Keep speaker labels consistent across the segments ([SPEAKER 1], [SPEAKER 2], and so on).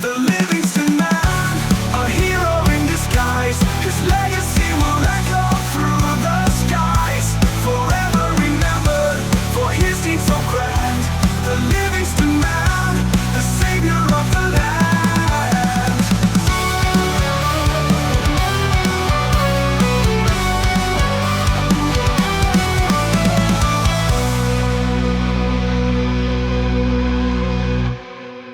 [SPEAKER 1] The Livingston man, a hero in disguise. His legacy will echo through the skies. Forever remembered for his deeds so grand. The Livingston man, the savior of the land.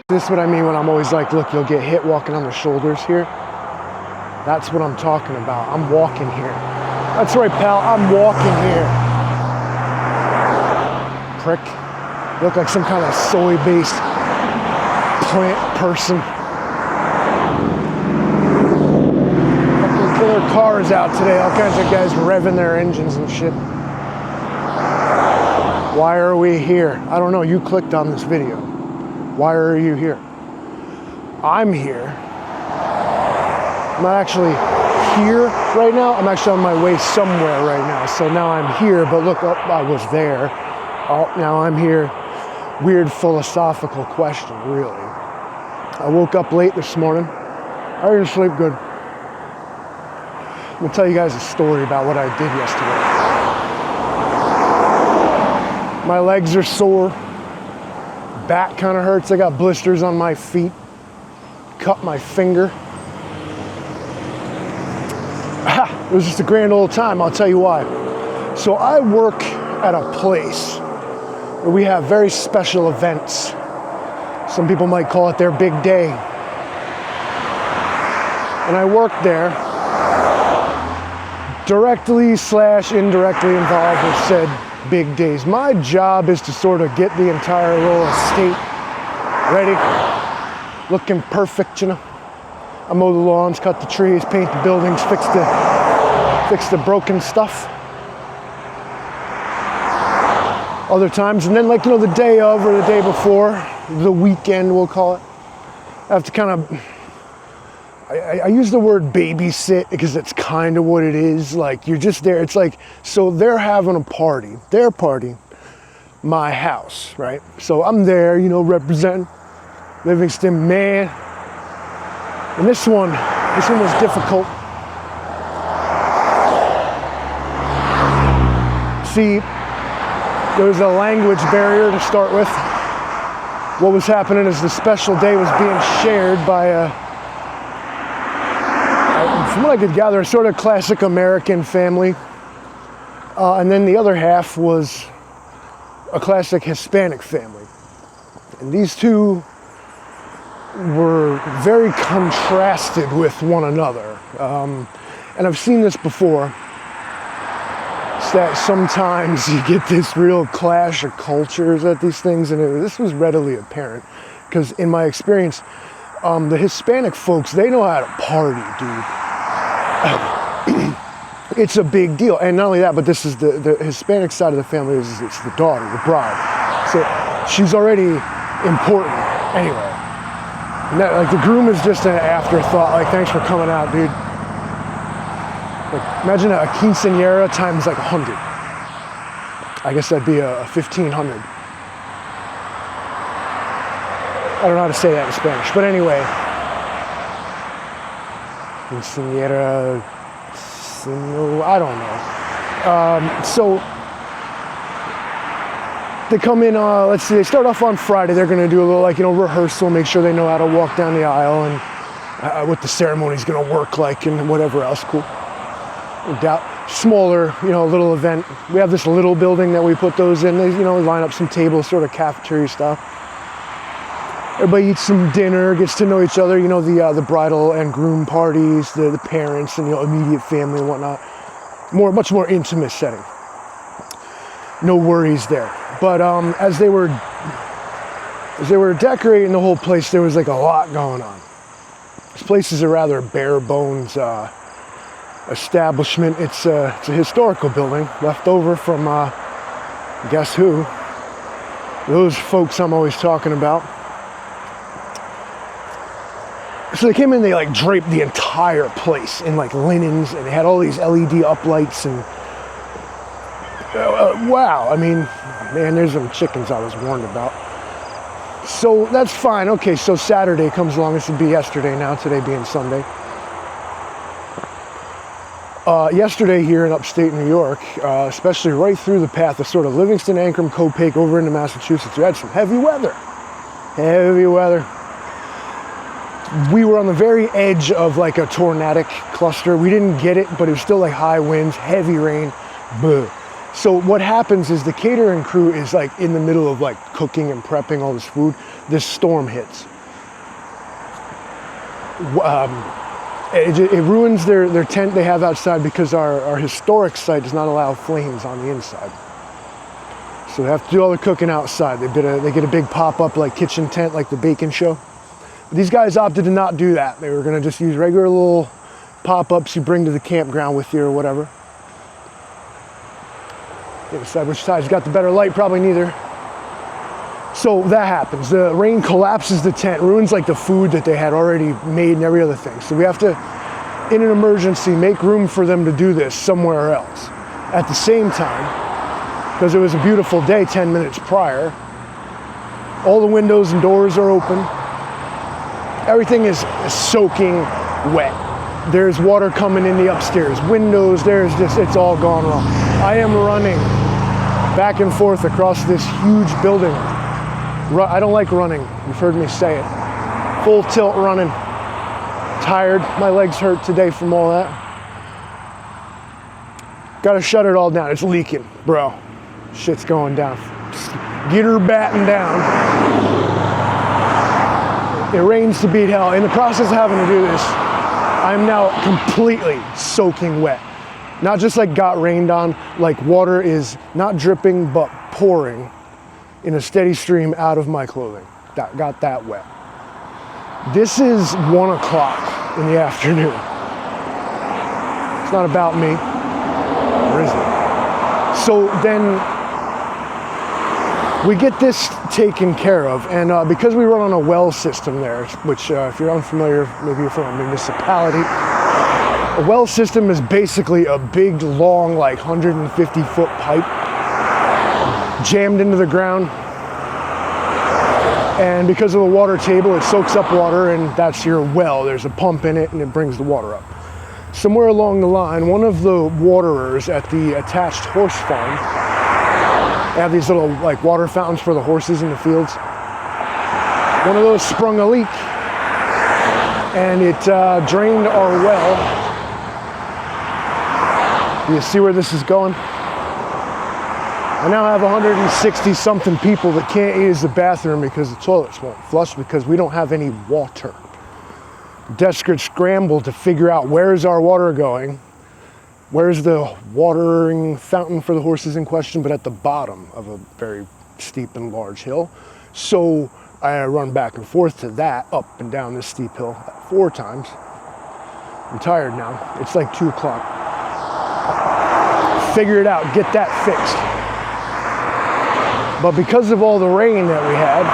[SPEAKER 2] This is what I mean when I'm always like, look, you'll get hit walking on the shoulders here. That's what I'm talking about. I'm walking here. That's right, pal. I'm walking here. Prick. You look like some kind of soy-based plant person. Fucking killer cars out today. All kinds of guys revving their engines and shit. Why are we here? I don't know. You clicked on this video. Why are you here? I'm here. I'm not actually here right now. I'm actually on my way somewhere right now. So now I'm here, but look, oh, I was there. Oh, now I'm here. Weird philosophical question, really. I woke up late this morning. I didn't sleep good. I'm gonna tell you guys a story about what I did yesterday. My legs are sore. Back kind of hurts. I got blisters on my feet. Cut my finger. It was just a grand old time. I'll tell you why. So I work at a place where we have very special events. Some people might call it their big day. And I work there directly / indirectly involved with said big days. My job is to sort of get the entire little estate ready, looking perfect, you know. I mow the lawns, cut the trees, paint the buildings, fix the broken stuff. Other times, and then like, you know, the day of or the day before, the weekend we'll call it, I have to kind of, I use the word babysit because it's kind of what it is. Like, you're just there. It's like, so they're having a party, their party, my house, right? So I'm there, you know, representing Livingston, man. And this one was difficult. See, there was a language barrier to start with. What was happening is the special day was being shared by from what I could gather, a sort of classic American family. And then the other half was a classic Hispanic family. And these two were very contrasted with one another. And I've seen this before. It's that sometimes you get this real clash of cultures at these things, and this was readily apparent. Because in my experience, the Hispanic folks, they know how to party, dude. It's a big deal. And not only that, but this is the Hispanic side of the family, it's the daughter, the bride. So she's already important anyway. And that, like, the groom is just an afterthought, like, thanks for coming out, dude. Like, imagine a quinceañera times like 100. I guess that'd be a 1,500. I don't know how to say that in Spanish, but anyway. Quinceañera, I don't know. So they come in, let's see, they start off on Friday. They're going to do a little, like, you know, rehearsal, make sure they know how to walk down the aisle and what the ceremony's going to work like and whatever else. Cool. No doubt. Smaller, you know, little event. We have this little building that we put those in. They, you know, line up some tables, sort of cafeteria style. Everybody eats some dinner, gets to know each other, you know, the bridal and groom parties, the parents and, you know, immediate family and whatnot. Much more intimate setting. No worries there. But as they were decorating the whole place, there was like a lot going on. This place is a rather bare bones establishment. It's a historical building left over from guess who? Those folks I'm always talking about. So they came in, they like draped the entire place in like linens, and they had all these LED uplights and wow, I mean, man, there's some chickens I was warned about. So that's fine. Okay, so Saturday comes along. This would be yesterday now, today being Sunday. Yesterday here in upstate New York, especially right through the path of sort of Livingston, Ancram, Copake over into Massachusetts, we had some heavy weather. Heavy weather. We were on the very edge of like a tornadic cluster. We didn't get it, but it was still like high winds, heavy rain. Boo. So what happens is the catering crew is like in the middle of like cooking and prepping all this food. This storm hits. It ruins their tent they have outside because our historic site does not allow flames on the inside. So they have to do all the cooking outside. They get a big pop-up like kitchen tent like the Bacon Show. But these guys opted to not do that. They were gonna just use regular little pop-ups you bring to the campground with you or whatever. Can't decide which side's got the better light, probably neither. So that happens. The rain collapses the tent, ruins like the food that they had already made and every other thing. So we have to, in an emergency, make room for them to do this somewhere else. At the same time, because it was a beautiful day 10 minutes prior, all the windows and doors are open. Everything is soaking wet. There's water coming in the upstairs windows. It's all gone wrong. I am running back and forth across this huge building. I don't like running. You've heard me say it. Full tilt running. Tired. My legs hurt today from all that. Gotta shut it all down. It's leaking, bro. Shit's going down. Just get her batting down. It rains to beat hell. In the process of having to do this, I'm now completely soaking wet. Not just like got rained on, like water is not dripping but pouring in a steady stream out of my clothing. That got that wet. This is 1 o'clock in the afternoon. It's not about me, or is it? So then we get this taken care of, and because we run on a well system there, which if you're unfamiliar, maybe you're from a municipality, a well system is basically a big, long, like 150-foot pipe jammed into the ground. And because of the water table, it soaks up water, and that's your well. There's a pump in it, and it brings the water up. Somewhere along the line, one of the waterers at the attached horse farm, they have these little like water fountains for the horses in the fields. One of those sprung a leak, and it drained our well. You see where this is going? I now have 160 something people that can't use the bathroom because the toilets won't flush because we don't have any water. Desperate scramble to figure out where's our water going. Where's the watering fountain for the horses in question, but at the bottom of a very steep and large hill. So I run back and forth to that, up and down this steep hill 4 times. I'm tired now. It's like 2 o'clock. Figure it out, get that fixed. But because of all the rain that we had,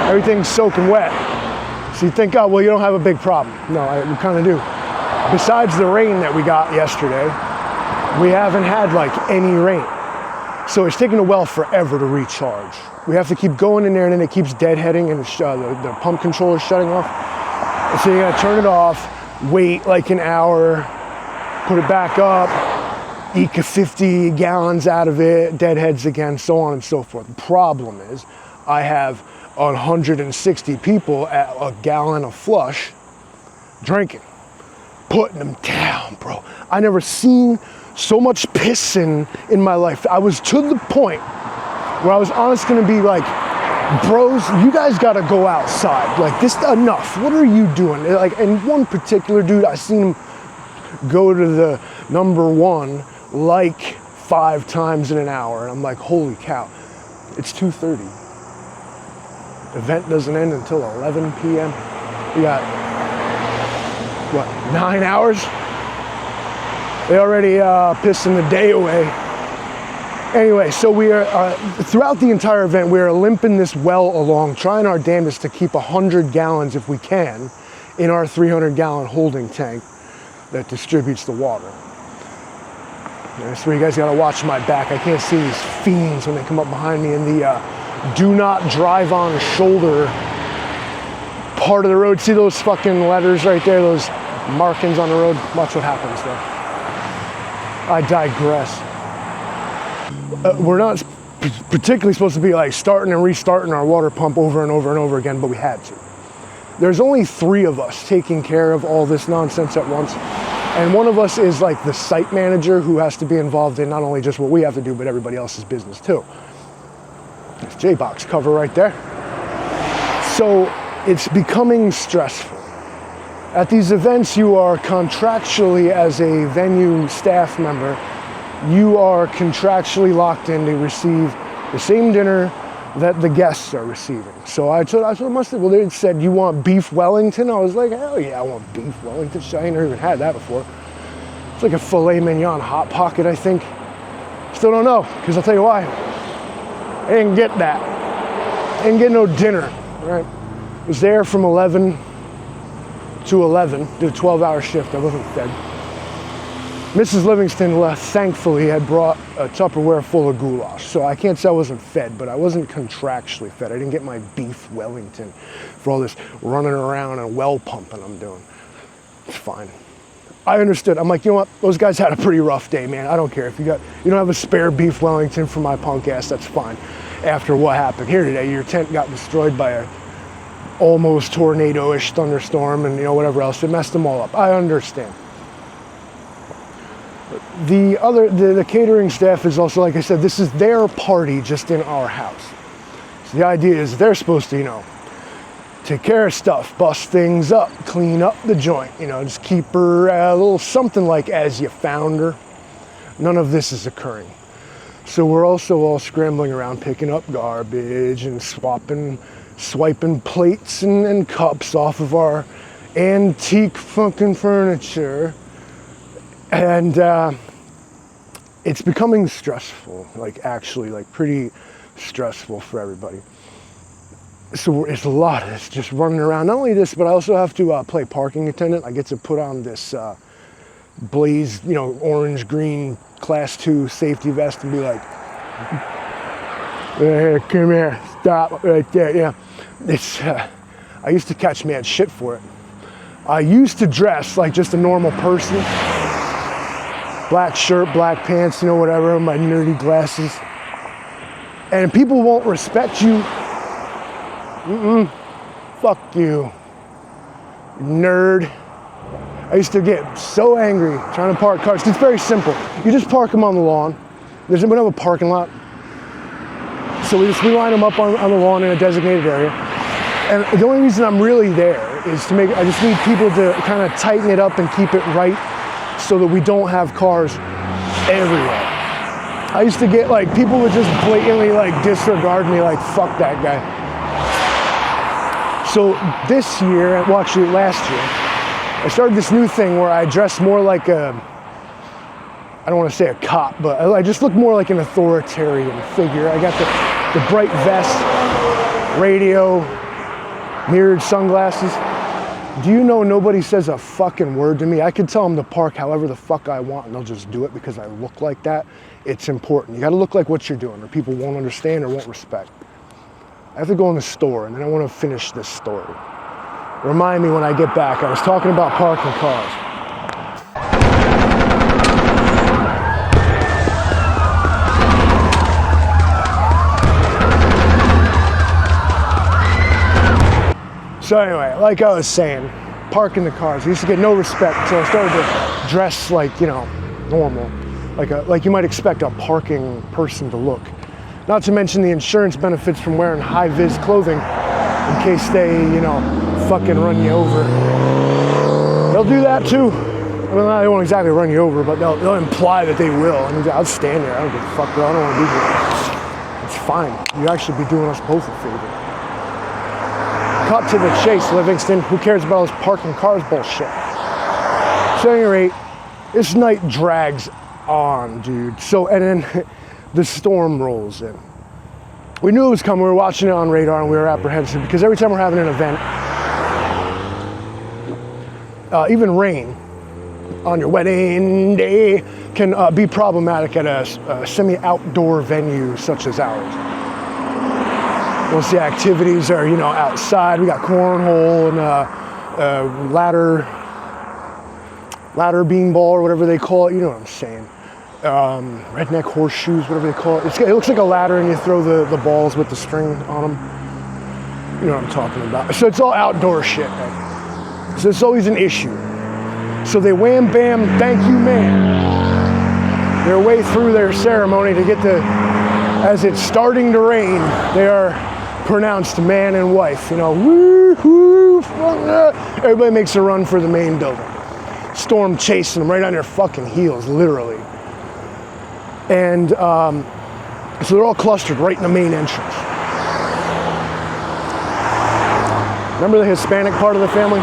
[SPEAKER 2] everything's soaking wet. So you think, oh, well, you don't have a big problem. No, we kind of do. Besides the rain that we got yesterday, we haven't had like any rain. So it's taking a well forever to recharge. We have to keep going in there, and then it keeps deadheading, and the pump controller is shutting off. And so you gotta turn it off, wait like an hour, put it back up, eke 50 gallons out of it, deadheads again, so on and so forth. The problem is I have 160 people at a gallon of flush drinking, putting them down, bro. I never seen so much pissing in my life. I was to the point where I was honestly gonna be like, bros, you guys gotta go outside. Like, this, enough. What are you doing? Like, and one particular dude, I seen him go to the number 1 like 5 times in an hour. And I'm like, holy cow, it's 2:30. Event doesn't end until 11 p.m. We got, what, 9 hours? They already pissing the day away. Anyway, so we are, throughout the entire event, we are limping this well along, trying our damnedest to keep 100 gallons, if we can, in our 300-gallon holding tank that distributes the water. That's where you guys gotta watch my back. I can't see these fiends when they come up behind me in the do not drive on shoulder part of the road. See those fucking letters right there, those markings on the road? Watch what happens there. I digress. We're not particularly supposed to be like starting and restarting our water pump over and over and over again, but we had to. There's only 3 of us taking care of all this nonsense at once. And one of us is like the site manager who has to be involved in not only just what we have to do, but everybody else's business too. There's J-Box cover right there. So it's becoming stressful. At these events, you are contractually, as a venue staff member, you are contractually locked in to receive the same dinner that the guests are receiving. So I told them, well, they said, you want beef Wellington? I was like, hell yeah, I want beef Wellington. I ain't never even had that before. It's like a filet mignon hot pocket, I think. Still don't know, because I'll tell you why. I didn't get that. I didn't get no dinner, right? I was there from 11 to 11, did a 12-hour shift. I wasn't fed. Mrs. Livingston, thankfully, had brought a Tupperware full of goulash. So I can't say I wasn't fed, but I wasn't contractually fed. I didn't get my beef Wellington for all this running around and well pumping I'm doing. It's fine. I understood. I'm like, you know what? Those guys had a pretty rough day, man. I don't care. If you don't have a spare beef Wellington for my punk ass, that's fine. After what happened here today, your tent got destroyed by a almost tornado-ish thunderstorm and whatever else. It messed them all up. I understand. The catering staff is also, like I said, this is their party just in our house. So the idea is they're supposed to, take care of stuff, bust things up, clean up the joint, just keep her a little something like as you found her. None of this is occurring. So we're also all scrambling around picking up garbage and swiping plates and cups off of our antique fucking furniture. And it's becoming stressful, actually pretty stressful for everybody. So it's a lot. It's just running around. Not only this, but I also have to play parking attendant. I get to put on this blaze, orange, green, class 2 safety vest and be like, hey, come here, stop right there. Yeah, it's. I used to catch mad shit for it. I used to dress like just a normal person. Black shirt, black pants, whatever, my nerdy glasses. And people won't respect you. Fuck you, nerd. I used to get so angry trying to park cars. It's very simple. You just park them on the lawn. We don't have a parking lot. So we line them up on the lawn in a designated area. And the only reason I'm really there is I just need people to kind of tighten it up and keep it right so that we don't have cars everywhere. I used to get people would just blatantly disregard me, fuck that guy. So this year, well actually last year, I started this new thing where I dress more like I don't want to say a cop, but I just look more like an authoritarian figure. I got the bright vest, radio, mirrored sunglasses. Do you know nobody says a fucking word to me? I can tell them to park however the fuck I want and they'll just do it because I look like that. It's important. You gotta look like what you're doing or people won't understand or won't respect. I have to go in the store and then I want to finish this story. Remind me when I get back. I was talking about parking cars. So anyway, like I was saying, parking the cars. I used to get no respect until I started to dress normal. Like you might expect a parking person to look. Not to mention the insurance benefits from wearing high-vis clothing in case they, fucking run you over. They'll do that too. I mean, they won't exactly run you over, but they'll imply that they will. I mean, I'll stand there. I don't give a fuck, bro. I don't want to be here. It's fine. You actually be doing us both a favor. Cut to the chase, Livingston. Who cares about all this parking cars bullshit? So at any rate, this night drags on, dude. So, and then the storm rolls in. We knew it was coming. We were watching it on radar and we were apprehensive because every time we're having an event, even rain on your wedding day can be problematic at a semi-outdoor venue such as ours. Most of the activities are, you know, outside. We got cornhole and ladder beanball or whatever they call it. You know what I'm saying? Redneck horseshoes, whatever they call it. It looks like a ladder, and you throw the balls with the string on them. You know what I'm talking about. So it's all outdoor shit, right? So it's always an issue. So they wham bam, thank you, man, their way through their ceremony to get to, as it's starting to rain, they are pronounced man and wife. You know, woo-hoo, everybody makes a run for the main building. Storm chasing them right on their fucking heels, literally. And so they're all clustered right in the main entrance. Remember the Hispanic part of the family?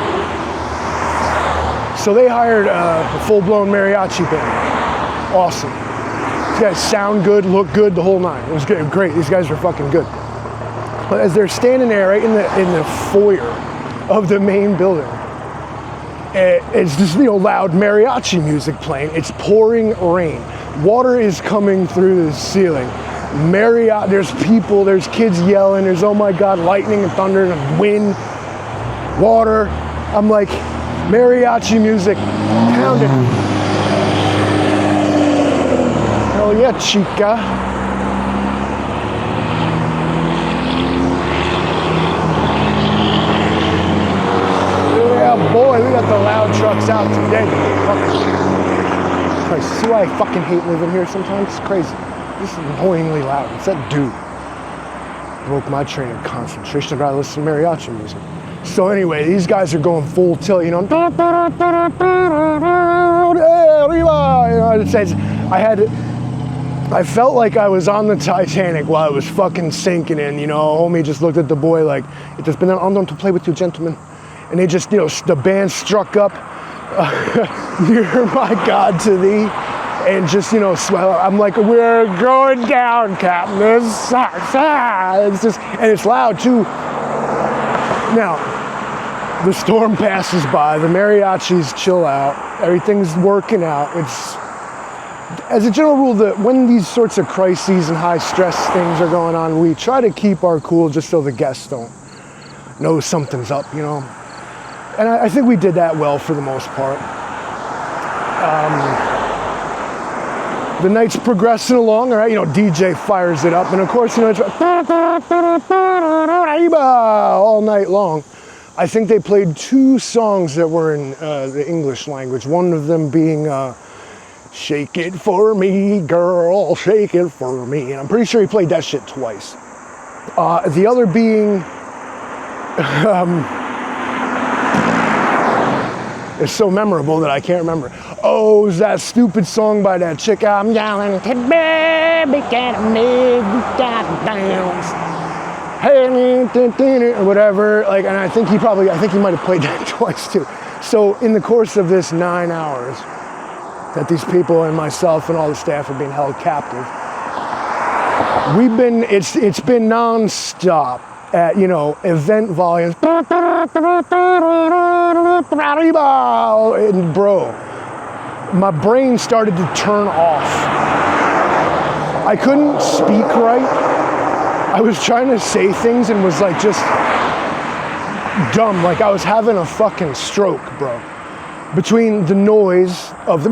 [SPEAKER 2] So they hired a full-blown mariachi band. Awesome. These guys sound good, look good, the whole nine. It was great. These guys are fucking good. But as they're standing there right in the foyer of the main building, it's just, you know, loud mariachi music playing. It's pouring rain. Water is coming through the ceiling. There's people, there's kids yelling, there's, oh my God, lightning and thunder and wind, water. I'm like, mariachi music pounding. Hell yeah, chica. Yeah, boy, we got the loud trucks out today. Christ, see why I fucking hate living here sometimes? It's crazy. This is annoyingly loud. It's that dude. Broke my train of concentration. I'd rather listen to mariachi music. So anyway, these guys are going full tilt, you know. It says I felt like I was on the Titanic while it was fucking sinking in, you know. Homie just looked at the boy like, it has been an honor to play with you, gentlemen. And they just, you know, the band struck up, Near My God to Thee, and just, you know, I'm like, we're going down, Captain. This sucks. It's just, and it's loud too. Now, the storm passes by, the mariachis chill out, everything's working out. It's, as a general rule, that when these sorts of crises and high stress things are going on, we try to keep our cool just so the guests don't know something's up, you know. And I think we did that well for the most part. The night's progressing along, all right, you know, DJ fires it up, and of course, you know, it's all night long. I think they played 2 songs that were in the English language, one of them being Shake It For Me, Girl, Shake It For Me, and I'm pretty sure he played that shit twice. The other being, it's so memorable that I can't remember. Oh, it's that stupid song by that chick. I'm yelling, baby, can't make dance. Or whatever. Like, and I think he might have played that twice too. So in the course of this 9 hours that these people and myself and all the staff have been held captive, it's been non-stop at, you know, event volumes. And bro, my brain started to turn off. I couldn't speak right. I was trying to say things and was like just dumb, like I was having a fucking stroke, bro. Between the noise of the,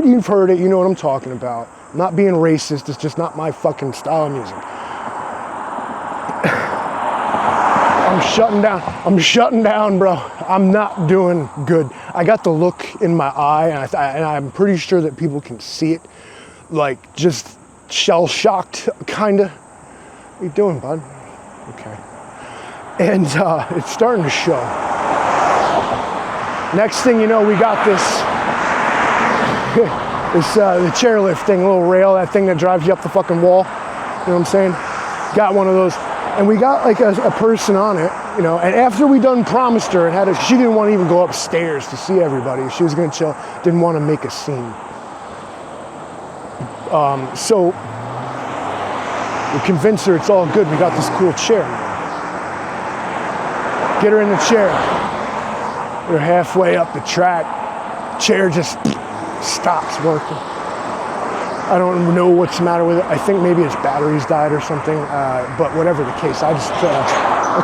[SPEAKER 2] you've heard it, you know what I'm talking about. I'm not being racist, it's just not my fucking style of music. I'm shutting down, bro. I'm not doing good. I got the look in my eye, and I'm pretty sure that people can see it. Like, just shell-shocked, kinda. What you doing, bud? Okay. And it's starting to show. Next thing you know, we got this the chairlift thing, a little rail, that thing that drives you up the fucking wall. You know what I'm saying? Got one of those. And we got like a person on it, you know, and after we done promised her and she didn't want to even go upstairs to see everybody. She was gonna chill, didn't want to make a scene. So we convinced her it's all good. We got this cool chair. Get her in the chair. We're halfway up the track. Chair just stops working. I don't know what's the matter with it. I think maybe its batteries died or something, but whatever the case, I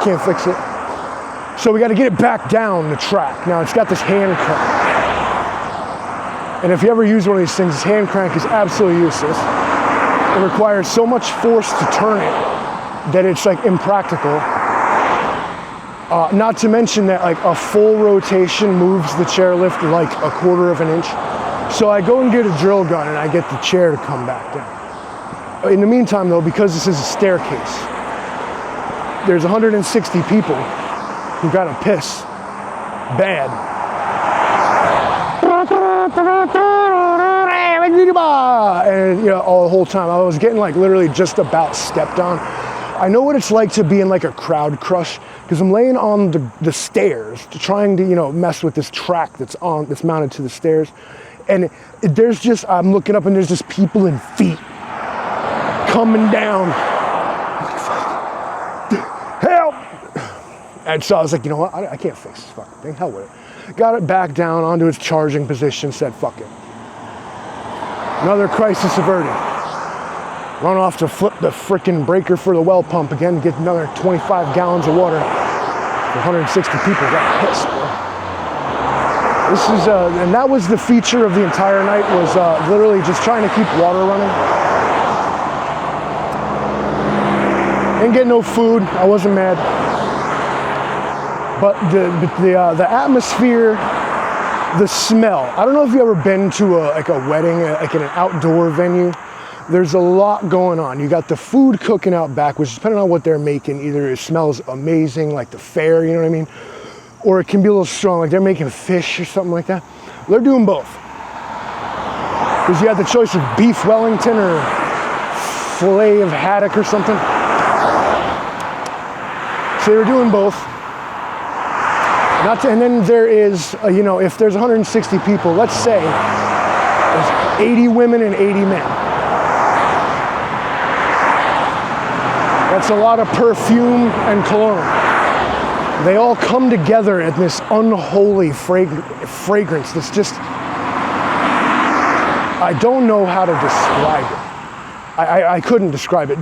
[SPEAKER 2] can't fix it. So we got to get it back down the track. Now it's got this hand crank. And if you ever use one of these things, this hand crank is absolutely useless. It requires so much force to turn it that it's like impractical. Not to mention that like a full rotation moves the chairlift like a quarter of an inch. So I go and get a drill gun and I get the chair to come back down. In the meantime though, because this is a staircase, there's 160 people who got to piss bad. And you know, all the whole time I was getting like literally just about stepped on. I know what it's like to be in like a crowd crush because I'm laying on the stairs trying to, you know, mess with this track that's mounted to the stairs. And there's just, I'm looking up and there's just people in feet coming down. Help! And so I was like, you know what? I can't fix this fucking thing. Hell with it. Got it back down onto its charging position, said fuck it. Another crisis averted. Run off to flip the frickin' breaker for the well pump again, get another 25 gallons of water. 160 people got pissed, bro. This is, and that was the feature of the entire night, was literally just trying to keep water running. Didn't get no food, I wasn't mad. But the atmosphere, the smell. I don't know if you've ever been to a wedding, like in an outdoor venue. There's a lot going on. You got the food cooking out back, which depending on what they're making, either it smells amazing, like the fair, you know what I mean? Or it can be a little strong, like they're making fish or something like that. They're doing both. Because you have the choice of beef Wellington or filet of haddock or something. So they were doing both. And then there is, you know, if there's 160 people, let's say there's 80 women and 80 men. That's a lot of perfume and cologne. They all come together in this unholy fragrance that's just, I don't know how to describe it. I couldn't describe it.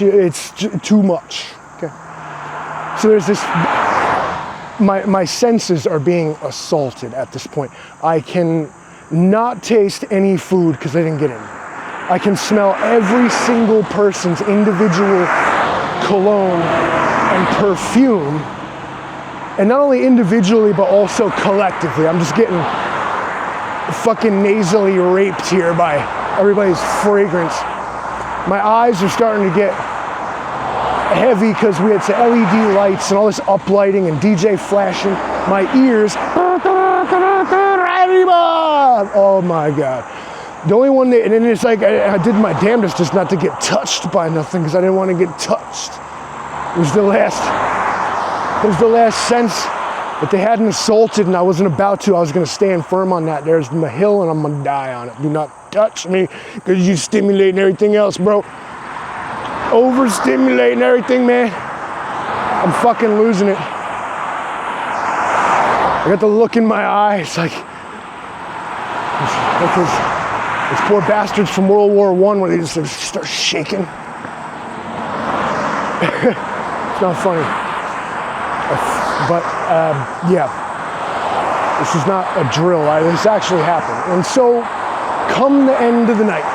[SPEAKER 2] It's too much. Okay. So there's this, my senses are being assaulted at this point. I can not taste any food because I didn't get any. I can smell every single person's individual cologne and perfume, and not only individually but also collectively. I'm just getting fucking nasally raped here by everybody's fragrance. My eyes are starting to get heavy because we had some LED lights and all this uplighting and DJ flashing. My ears, oh my God. The only one that, and then it's like I did my damnedest just not to get touched by nothing because I didn't want to get touched. It was the last sense that they hadn't assaulted and I wasn't about to. I was going to stand firm on that. There's the hill and I'm going to die on it. Do not touch me because you stimulating everything else, bro. Overstimulating everything, man. I'm fucking losing it. I got the look in my eyes like those poor bastards from World War I where they just like, start shaking. It's not funny. But yeah, this is not a drill. This actually happened. And so, come the end of the night,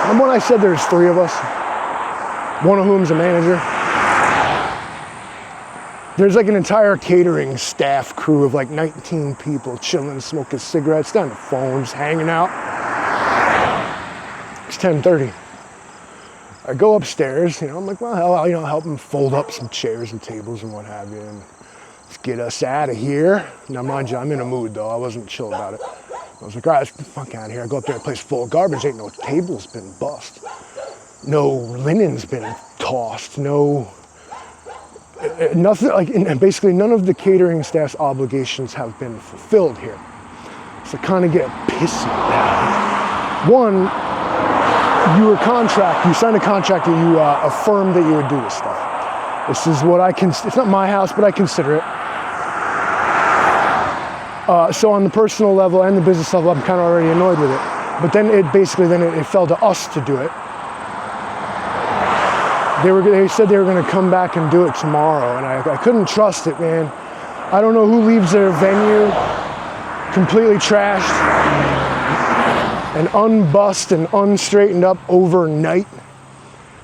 [SPEAKER 2] and when I said there's 3 of us, one of whom's a manager, there's like an entire catering staff crew of like 19 people chilling, smoking cigarettes, down the phones, hanging out. It's 10:30. I go upstairs, you know, I'm like, well, I'll, you know, help them fold up some chairs and tables and what have you, and let's get us out of here. Now, mind you, I'm in a mood, though. I wasn't chill about it. I was like, all right, let's get the fuck out of here. I go up there, a place full of garbage. Ain't no table's been bust. No linen's been tossed. No, nothing, like, and basically none of the catering staff's obligations have been fulfilled here. So I kind of get pissy. One, you signed a contract that you affirmed that you would do this stuff. This is what it's not my house, but I consider it. So on the personal level and the business level, I'm kind of already annoyed with it. But then it fell to us to do it. They said they were going to come back and do it tomorrow, and I couldn't trust it, man. I don't know who leaves their venue completely trashed and unbussed and unstraightened up overnight,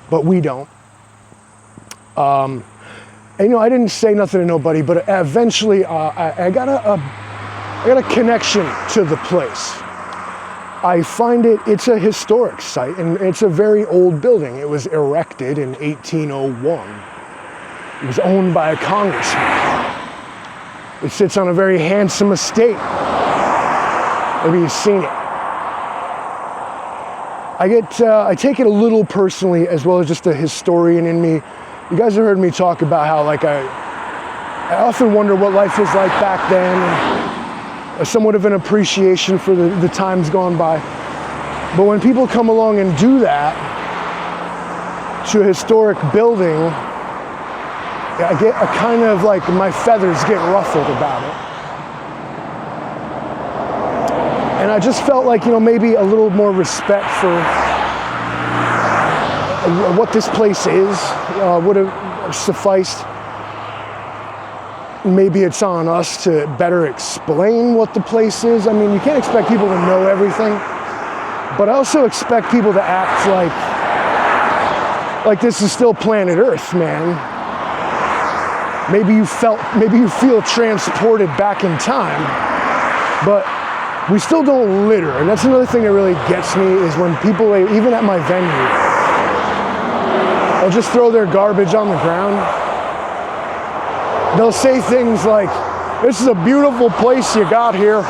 [SPEAKER 2] but we don't. And, you know, I didn't say nothing to nobody, but eventually I got a connection to the place. I find it's a historic site, and it's a very old building. It was erected in 1801. It was owned by a congressman. It sits on a very handsome estate. Maybe you've seen it. I take it a little personally, as well as just a historian in me. You guys have heard me talk about how, like, I often wonder what life was like back then, and somewhat of an appreciation for the times gone by. But when people come along and do that to a historic building, I get a kind of like, my feathers get ruffled about it. And I just felt like, you know, maybe a little more respect for what this place is would have sufficed. Maybe it's on us to better explain what the place is. I mean, you can't expect people to know everything, but I also expect people to act like this is still planet Earth, man. Maybe you feel transported back in time, but we still don't litter. And that's another thing that really gets me, is when people, even at my venue, they'll just throw their garbage on the ground. They'll say things like, "This is a beautiful place you got here."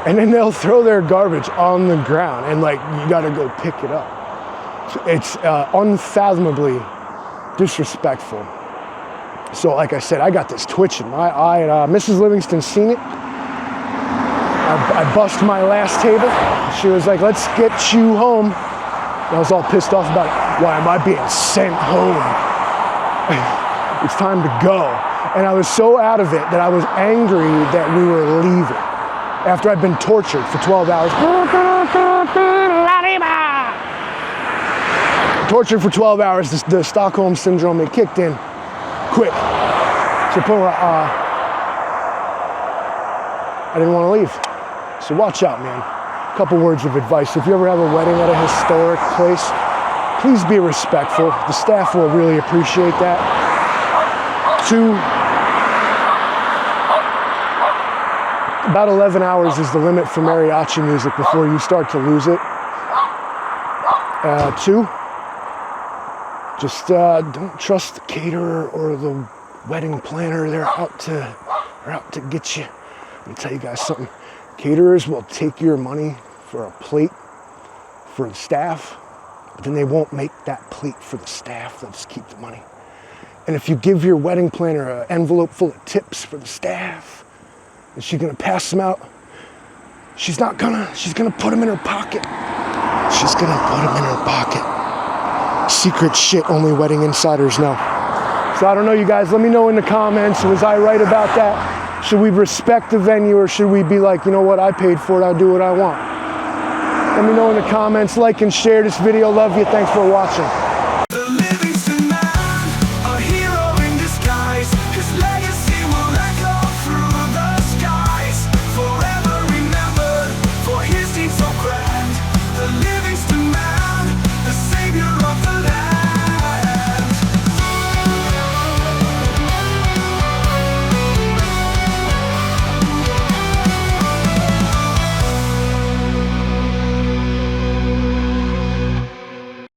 [SPEAKER 2] And then they'll throw their garbage on the ground, and like, you gotta go pick it up. It's unfathomably disrespectful. So like I said, I got this twitch in my eye, and Mrs. Livingston seen it. I bust my last table. She was like, "Let's get you home." And I was all pissed off about it. Why am I being sent home? It's time to go. And I was so out of it that I was angry that we were leaving after I'd been tortured for 12 hours. Tortured for 12 hours, the Stockholm Syndrome, it kicked in quick. So I didn't want to leave. So watch out, man. A couple words of advice. If you ever have a wedding at a historic place, please be respectful. The staff will really appreciate that. 2, about 11 hours is the limit for mariachi music before you start to lose it. 2, just don't trust the caterer or the wedding planner. They're out to get you. Let me tell you guys something. Caterers will take your money for a plate for the staff, but then they won't make that plate for the staff. They'll just keep the money. And if you give your wedding planner an envelope full of tips for the staff, is she gonna pass them out? She's gonna put them in her pocket. She's gonna put them in her pocket. Secret shit only wedding insiders know. So I don't know, you guys, let me know in the comments, was I right about that? Should we respect the venue, or should we be like, you know what, I paid for it, I'll do what I want? Let me know in the comments, like and share this video, love you, thanks for watching.